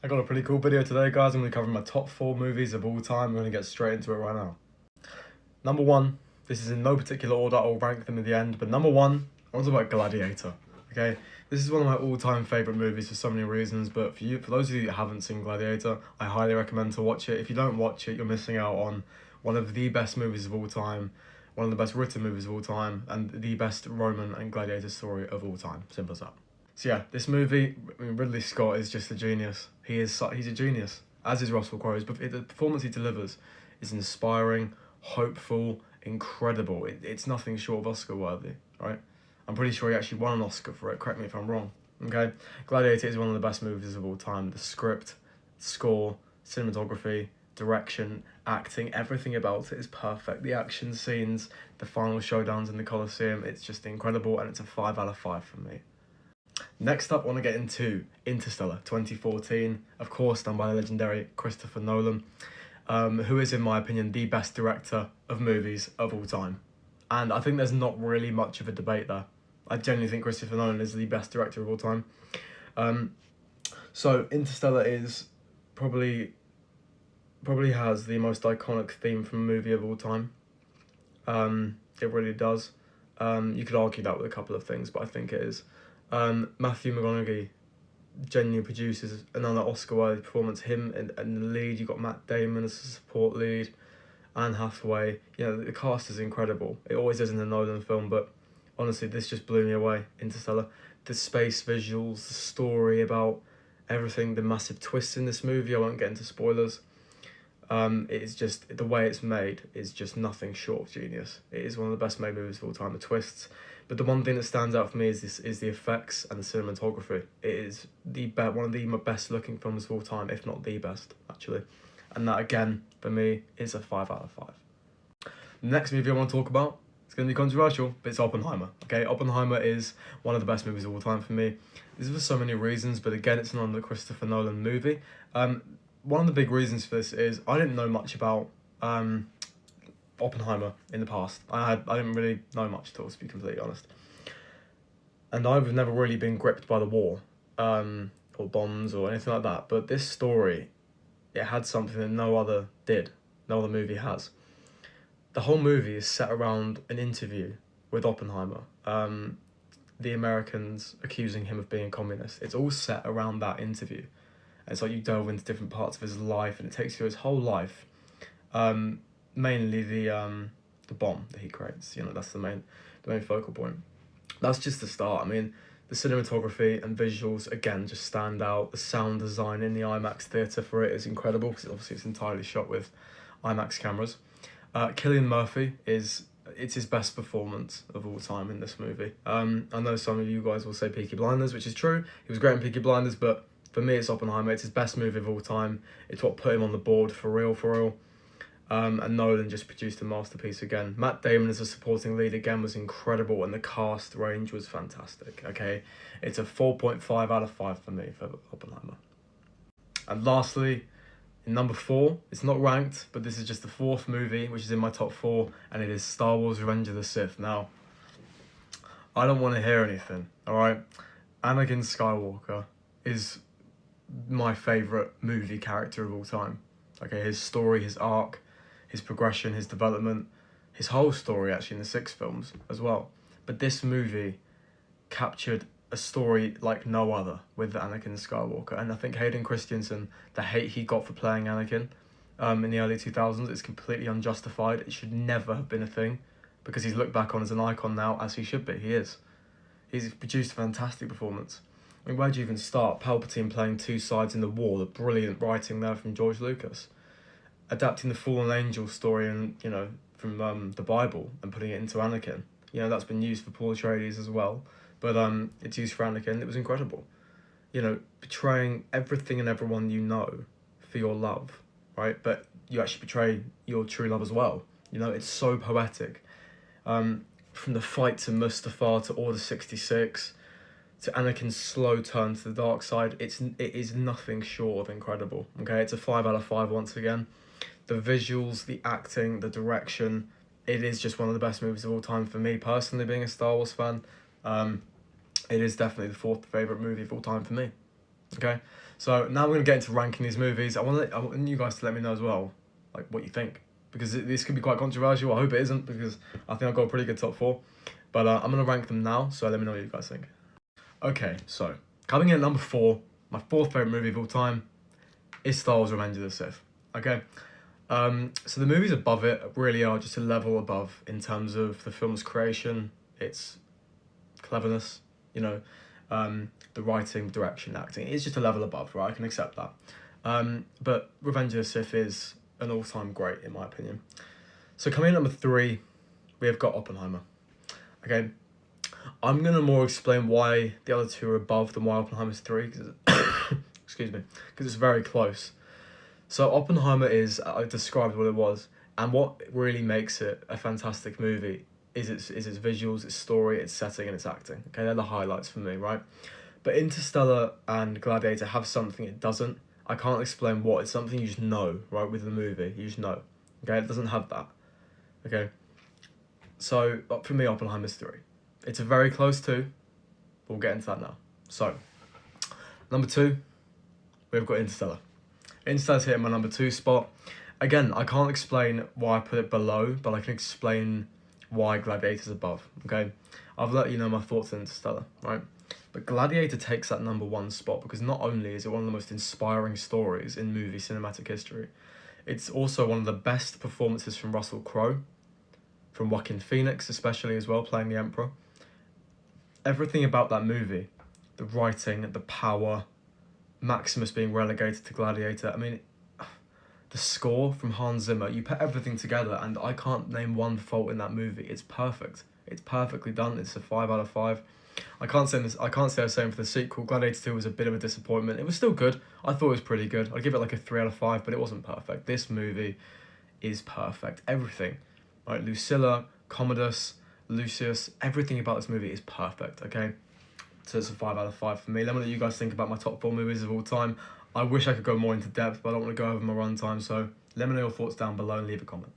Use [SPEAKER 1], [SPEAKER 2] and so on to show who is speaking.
[SPEAKER 1] I got a pretty cool video today, guys. I'm going to cover my top 4 movies of all time. I'm going to get straight into it right now. Number 1, this is in no particular order, I'll rank them at the end, but number 1, I want to talk about Gladiator, okay? This is one of my all-time favourite movies for so many reasons, but for those of you that haven't seen Gladiator, I highly recommend to watch it. If you don't watch it, you're missing out on one of the best movies of all time, one of the best written movies of all time, and the best Roman and gladiator story of all time. Simple as that. So yeah, this movie, Ridley Scott is just a genius. He's a genius, as is Russell Crowe. The performance he delivers is inspiring, hopeful, incredible. It's nothing short of Oscar worthy, right? I'm pretty sure he actually won an Oscar for it, correct me if I'm wrong, okay? Gladiator is one of the best movies of all time. The script, score, cinematography, direction, acting, everything about it is perfect. The action scenes, the final showdowns in the Colosseum, it's just incredible, and it's a 5 out of 5 for me. Next up, I want to get into Interstellar 2014, of course done by the legendary Christopher Nolan, who is, in my opinion, the best director of movies of all time. And I think there's not really much of a debate there. I genuinely think Christopher Nolan is the best director of all time. So Interstellar is probably has the most iconic theme from a movie of all time. It really does. You could argue that with a couple of things, but I think it is. Matthew McConaughey genuinely produces another Oscar-worthy performance. Him and the lead, you've got Matt Damon as a support lead, Anne Hathaway. You know, the cast is incredible. It always is in a Nolan film, but honestly, this just blew me away, Interstellar. The space visuals, the story about everything, the massive twists in this movie, I won't get into spoilers. It is just, the way it's made is just nothing short of genius. It is one of the best made movies of all time, the twists. But the one thing that stands out for me is the effects and the cinematography. It is one of the best looking films of all time, if not the best, actually. And that, again, for me, is a 5 out of 5. The next movie I want to talk about, it's going to be controversial, but it's Oppenheimer. Okay, Oppenheimer is one of the best movies of all time for me. This is for so many reasons, but again, it's another Christopher Nolan movie. One of the big reasons for this is I didn't know much about Oppenheimer in the past. I didn't really know much at all, to be completely honest. And I've never really been gripped by the war, or bombs or anything like that. But this story, it had something that no other movie has. The whole movie is set around an interview with Oppenheimer. The Americans accusing him of being a communist. It's all set around that interview. And it's like you delve into different parts of his life, and it takes you through his whole life. Mainly the bomb that he creates. You know, that's the main focal point. That's just the start. I mean, the cinematography and visuals, again, just stand out. The sound design in the IMAX theatre for it is incredible, because obviously it's entirely shot with IMAX cameras. Cillian Murphy it's his best performance of all time in this movie. I know some of you guys will say Peaky Blinders, which is true. He was great in Peaky Blinders, but for me, it's Oppenheimer. It's his best movie of all time. It's what put him on the board for real. And Nolan just produced a masterpiece again. Matt Damon as a supporting lead again was incredible, and the cast range was fantastic, okay? It's a 4.5 out of 5 for me for Oppenheimer. And lastly, in number 4, it's not ranked, but this is just the 4th movie, which is in my top 4, and it is Star Wars Revenge of the Sith. Now, I don't want to hear anything, alright? Anakin Skywalker is my favourite movie character of all time. Okay, his story, his arc, his progression, his development, his whole story actually in the 6 films as well. But this movie captured a story like no other with Anakin Skywalker. And I think Hayden Christensen, the hate he got for playing Anakin in the early 2000s is completely unjustified. It should never have been a thing, because he's looked back on as an icon now, as he should be. He is. He's produced a fantastic performance. I mean, where do you even start? Palpatine playing 2 sides in the war, the brilliant writing there from George Lucas. Adapting the Fallen Angel story and, you know, from the Bible and putting it into Anakin. You know, that's been used for Paul Atreides as well. But it's used for Anakin. It was incredible. You know, betraying everything and everyone you know for your love, right? But you actually betray your true love as well. You know, it's so poetic. From the fight to Mustafar to Order 66... to Anakin's slow turn to the dark side, it is nothing short of incredible. Okay, it's a 5 out of 5 once again. The visuals, the acting, the direction, it is just one of the best movies of all time for me personally, being a Star Wars fan. It is definitely the 4th favourite movie of all time for me. Okay, so now we're gonna get into ranking these movies. I want you guys to let me know as well, like what you think, because this could be quite controversial. I hope it isn't, because I think I've got a pretty good top four. But I'm gonna rank them now, so let me know what you guys think. Okay, so coming in at number 4, my 4th favorite movie of all time is Star Wars: Revenge of the Sith. Okay, so the movies above it really are just a level above in terms of the film's creation, its cleverness, you know, the writing, direction, acting. It's just a level above, right? I can accept that. But Revenge of the Sith is an all-time great, in my opinion. So coming in at number 3, we have got Oppenheimer. Okay, I'm gonna more explain why the other two are above than why Oppenheimer's 3, because excuse me, because it's very close. So Oppenheimer is, I described what it was, and what really makes it a fantastic movie is its visuals, its story, its setting, and its acting. Okay, they're the highlights for me, right? But Interstellar and Gladiator have something it doesn't. I can't explain what. It's something you just know, right, with the movie. You just know. Okay, it doesn't have that. Okay, so for me, Oppenheimer's 3. It's a very close 2. We'll get into that now. So, number 2, we've got Interstellar. Interstellar's hitting my number 2 spot. Again, I can't explain why I put it below, but I can explain why Gladiator's above, okay? I've let you know my thoughts on Interstellar, right? But Gladiator takes that number 1 spot because not only is it one of the most inspiring stories in movie cinematic history, it's also one of the best performances from Russell Crowe, from Joaquin Phoenix especially as well, playing the Emperor. Everything about that movie, the writing, the power, Maximus being relegated to Gladiator, I mean, the score from Hans Zimmer, you put everything together and I can't name one fault in that movie. It's perfect. It's perfectly done. It's a 5 out of 5. I can't say the same for the sequel. Gladiator 2 was a bit of a disappointment. It was still good. I thought it was pretty good. I'd give it like a 3 out of 5, but it wasn't perfect. This movie is perfect. Everything. Right, Lucilla, Commodus, Lucius, everything about this movie is perfect, okay? So it's a 5 out of 5 for me. Let me know what you guys think about my top 4 movies of all time. I wish I could go more into depth, but I don't want to go over my runtime, so let me know your thoughts down below and leave a comment.